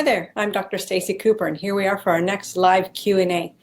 there, I'm Dr. Stacey Cooper, and here we are for our next live Q&A.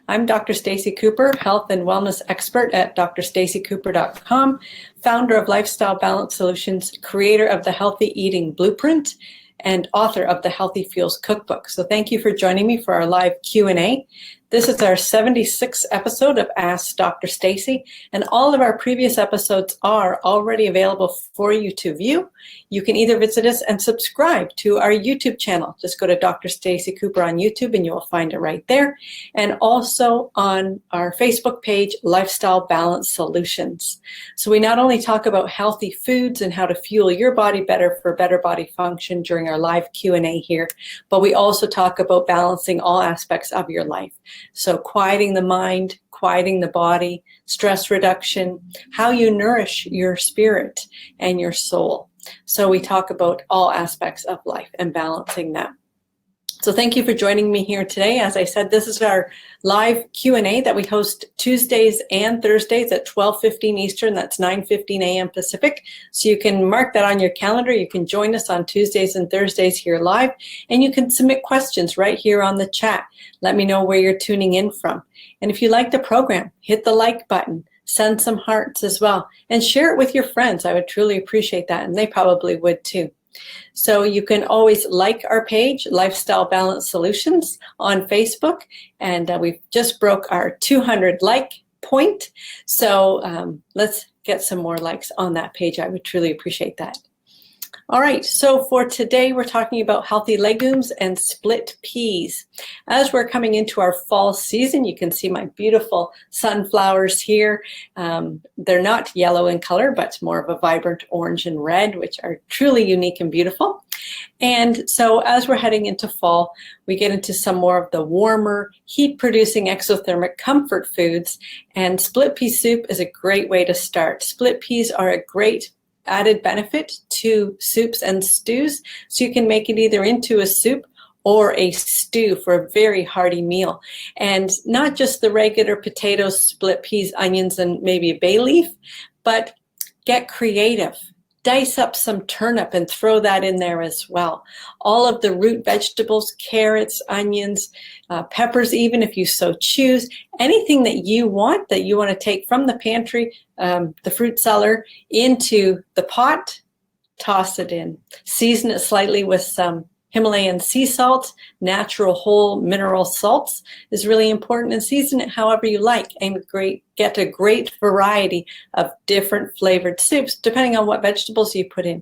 I'm Dr. Stacey Cooper, health and wellness expert at drstaceycooper.com, founder of Lifestyle Balance Solutions, creator of the Healthy Eating Blueprint, and author of the Healthy Fuels Cookbook. So thank you for joining me for our live Q&A. This is our 76th episode of Ask Dr. Stacey, and all of our previous episodes are already available for you to view. You can either visit us and subscribe to our YouTube channel. Just go to Dr. Stacey Cooper on YouTube and you will find it right there. And also on our Facebook page, Lifestyle Balance Solutions. So we not only talk about healthy foods and how to fuel your body better for better body function during our live Q&A here, but we also talk about balancing all aspects of your life. So quieting the mind, quieting the body, stress reduction, how you nourish your spirit and your soul. So we talk about all aspects of life and balancing them. So thank you for joining me here today. As I said, this is our live Q&A that we host Tuesdays and Thursdays at 12:15 Eastern. That's 9:15 a.m. Pacific. So you can mark that on your calendar. You can join us on Tuesdays and Thursdays here live, and you can submit questions right here on the chat. Let me know where you're tuning in from. And if you like the program, hit the like button. Send some hearts as well, and share it with your friends. I would truly appreciate that, and they probably would too. So you can always like our page, Lifestyle Balance Solutions, on Facebook, and we just broke our 200 like point. So let's get some more likes on that page. I would truly appreciate that. All right, so for today, we're talking about healthy legumes and split peas. As we're coming into our fall season, you can see my beautiful sunflowers here. They're not yellow in color, but more of a vibrant orange and red, which are truly unique and beautiful. And so as we're heading into fall, we get into some more of the warmer, heat-producing exothermic comfort foods, and split pea soup is a great way to start. Split peas are a great added benefit to soups and stews, so you can make it either into a soup or a stew for a very hearty meal. And not just the regular potatoes, split peas, onions, and maybe a bay leaf, but get creative. Dice up some turnip and throw that in there as well. All of the root vegetables, carrots, onions, peppers, even if you so choose, anything that you want to take from the pantry, the fruit cellar, into the pot, toss it in. Season it slightly with some Himalayan sea salt. Natural whole mineral salts is really important, and season it however you like, and get a great variety of different flavored soups depending on what vegetables you put in.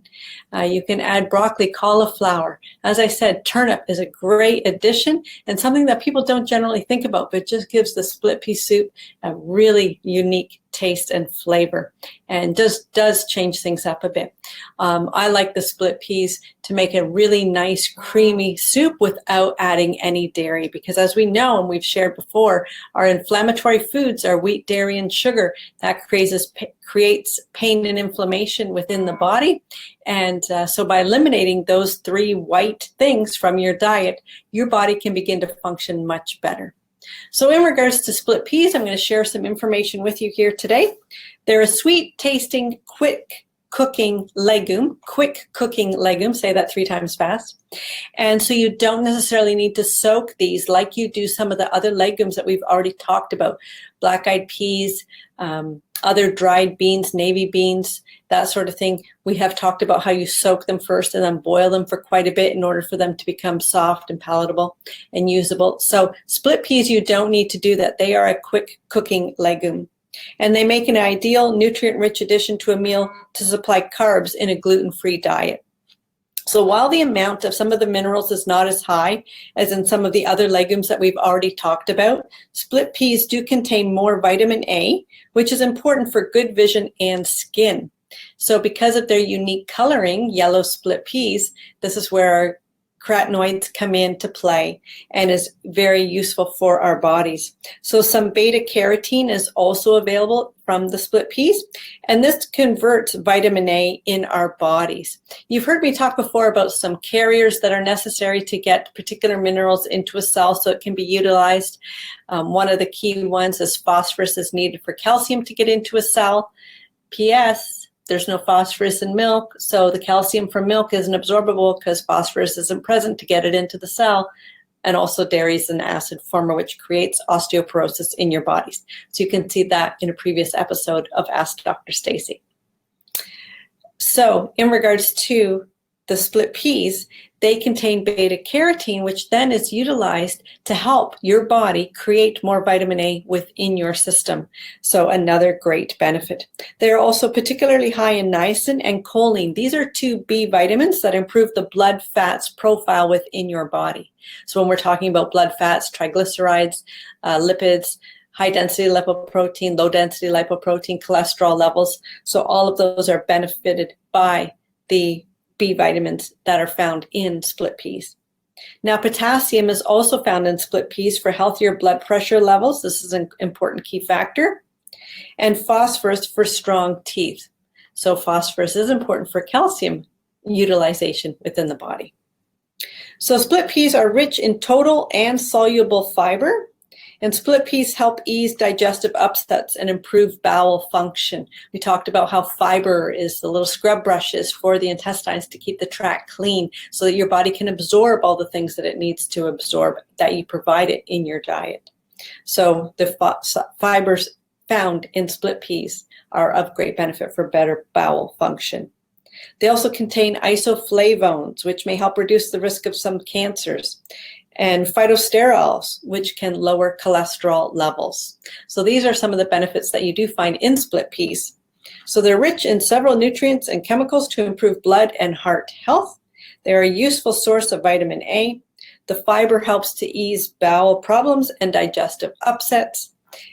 You can add broccoli, cauliflower. As I said, turnip is a great addition and something that people don't generally think about, but just gives the split pea soup a really unique taste and flavor, and just does change things up a bit. I like the split peas to make a really nice creamy soup without adding any dairy, because as we know and we've shared before, our inflammatory foods are wheat, dairy, and sugar. That creates pain and inflammation within the body. And so by eliminating those three white things from your diet, your body can begin to function much better. So in regards to split peas, I'm going to share some information with you here today. They're a sweet tasting, quick cooking legume, say that 3 times fast. And so you don't necessarily need to soak these like you do some of the other legumes that we've already talked about. Black-eyed peas, other dried beans, navy beans, that sort of thing. We have talked about how you soak them first and then boil them for quite a bit in order for them to become soft and palatable and usable. So split peas, you don't need to do that. They are a quick cooking legume. And they make an ideal nutrient-rich addition to a meal to supply carbs in a gluten-free diet. So while the amount of some of the minerals is not as high as in some of the other legumes that we've already talked about, split peas do contain more vitamin A, which is important for good vision and skin. So because of their unique coloring, yellow split peas, this is where our carotenoids come into play and is very useful for our bodies. So some beta carotene is also available from the split peas, and this converts vitamin A in our bodies. You've heard me talk before about some carriers that are necessary to get particular minerals into a cell so it can be utilized. One of the key ones is phosphorus is needed for calcium to get into a cell. P.S. there's no phosphorus in milk, so the calcium from milk isn't absorbable because phosphorus isn't present to get it into the cell. And also dairy is an acid former, which creates osteoporosis in your bodies. So you can see that in a previous episode of Ask Dr. Stacey. So in regards to the split peas, they contain beta carotene, which then is utilized to help your body create more vitamin A within your system. So another great benefit. They're also particularly high in niacin and choline. These are two B vitamins that improve the blood fats profile within your body. So when we're talking about blood fats, triglycerides, lipids, high density lipoprotein, low density lipoprotein, cholesterol levels. So all of those are benefited by the B vitamins that are found in split peas. Now, potassium is also found in split peas for healthier blood pressure levels. This is an important key factor. And phosphorus for strong teeth. So phosphorus is important for calcium utilization within the body. So split peas are rich in total and soluble fiber. And split peas help ease digestive upsets and improve bowel function. We talked about how fiber is the little scrub brushes for the intestines to keep the tract clean so that your body can absorb all the things that it needs to absorb that you provide it in your diet. So the fibers found in split peas are of great benefit for better bowel function. They also contain isoflavones, which may help reduce the risk of some cancers, and phytosterols, which can lower cholesterol levels. So these are some of the benefits that you do find in split peas. So they're rich in several nutrients and chemicals to improve blood and heart health. They're a useful source of vitamin A. The fiber helps to ease bowel problems and digestive upsets.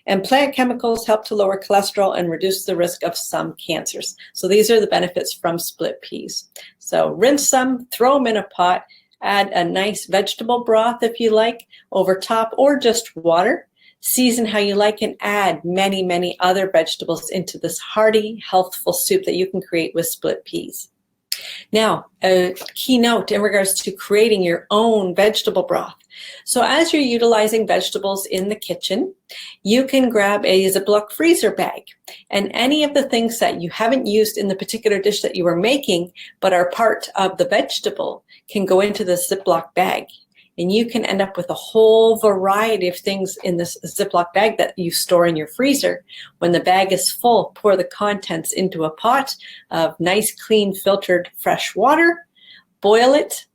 And plant chemicals help to lower cholesterol and reduce the risk of some cancers. So these are the benefits from split peas. So rinse some, throw them in a pot, add a nice vegetable broth if you like over top, or just water. Season how you like and add many, many other vegetables into this hearty, healthful soup that you can create with split peas. Now, a key note in regards to creating your own vegetable broth. So as you're utilizing vegetables in the kitchen, you can grab a Ziploc freezer bag, and any of the things that you haven't used in the particular dish that you were making but are part of the vegetable can go into the Ziploc bag. And you can end up with a whole variety of things in this Ziploc bag that you store in your freezer. When the bag is full, pour the contents into a pot of nice, clean, filtered, fresh water, boil it,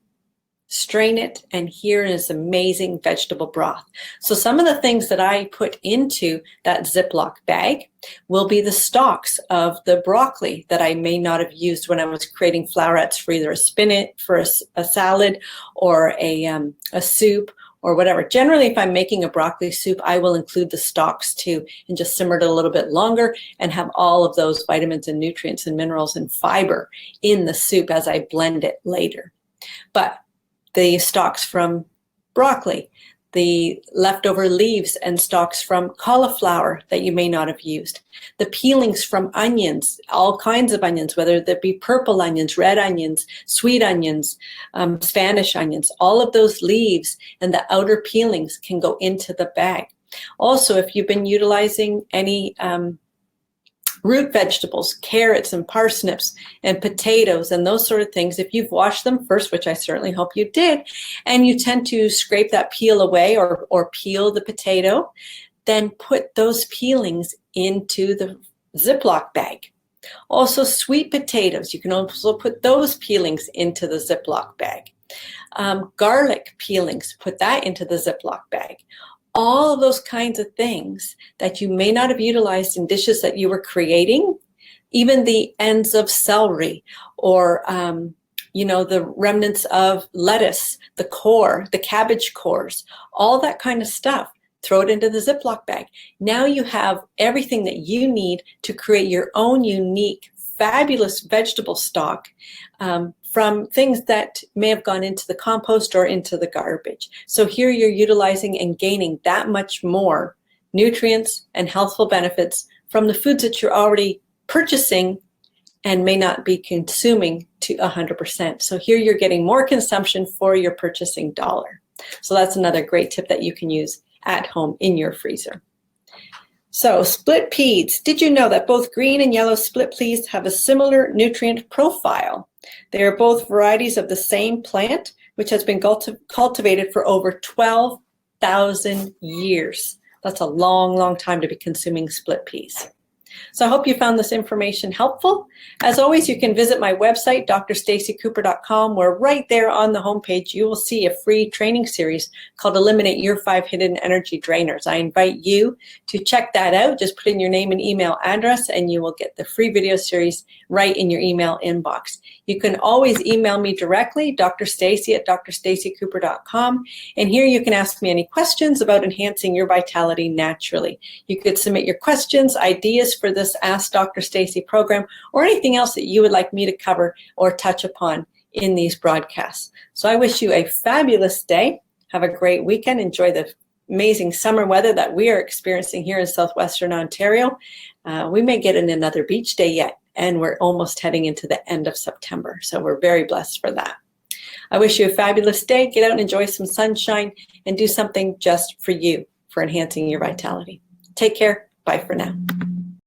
strain it, and here is amazing vegetable broth. So some of the things that I put into that Ziploc bag will be the stalks of the broccoli that I may not have used when I was creating florets for either a spinach, for a salad, or a soup, or whatever. Generally, if I'm making a broccoli soup, I will include the stalks too and just simmer it a little bit longer and have all of those vitamins and nutrients and minerals and fiber in the soup as I blend it later. But the stalks from broccoli, the leftover leaves and stalks from cauliflower that you may not have used, the peelings from onions, all kinds of onions, whether they be purple onions, red onions, sweet onions, Spanish onions, all of those leaves and the outer peelings can go into the bag. Also, if you've been utilizing any root vegetables, carrots and parsnips and potatoes and those sort of things, if you've washed them first, which I certainly hope you did, and you tend to scrape that peel away or peel the potato, then put those peelings into the Ziploc bag. Also, sweet potatoes, you can also put those peelings into the Ziploc bag. Garlic peelings, put that into the Ziploc bag. All of those kinds of things that you may not have utilized in dishes that you were creating, even the ends of celery or, the remnants of lettuce, the core, the cabbage cores, all that kind of stuff, throw it into the Ziploc bag. Now you have everything that you need to create your own unique, fabulous vegetable stock from things that may have gone into the compost or into the garbage. So here you're utilizing and gaining that much more nutrients and healthful benefits from the foods that you're already purchasing and may not be consuming to 100%. So here you're getting more consumption for your purchasing dollar. So that's another great tip that you can use at home in your freezer. So split peas. Did you know that both green and yellow split peas have a similar nutrient profile? They are both varieties of the same plant, which has been cultivated for over 12,000 years. That's a long, long time to be consuming split peas. So I hope you found this information helpful. As always, you can visit my website, drstaceycooper.com, where right there on the homepage, you will see a free training series called Eliminate Your 5 Hidden Energy Drainers. I invite you to check that out. Just put in your name and email address, and you will get the free video series right in your email inbox. You can always email me directly, drstacey@drstaceycooper.com, and here you can ask me any questions about enhancing your vitality naturally. You could submit your questions, ideas for this Ask Dr. Stacey program, or anything else that you would like me to cover or touch upon in these broadcasts. So I wish you a fabulous day. Have a great weekend. Enjoy the amazing summer weather that we are experiencing here in southwestern Ontario. We may get in another beach day yet, and we're almost heading into the end of September. So we're very blessed for that. I wish you a fabulous day. Get out and enjoy some sunshine and do something just for you for enhancing your vitality. Take care. Bye for now.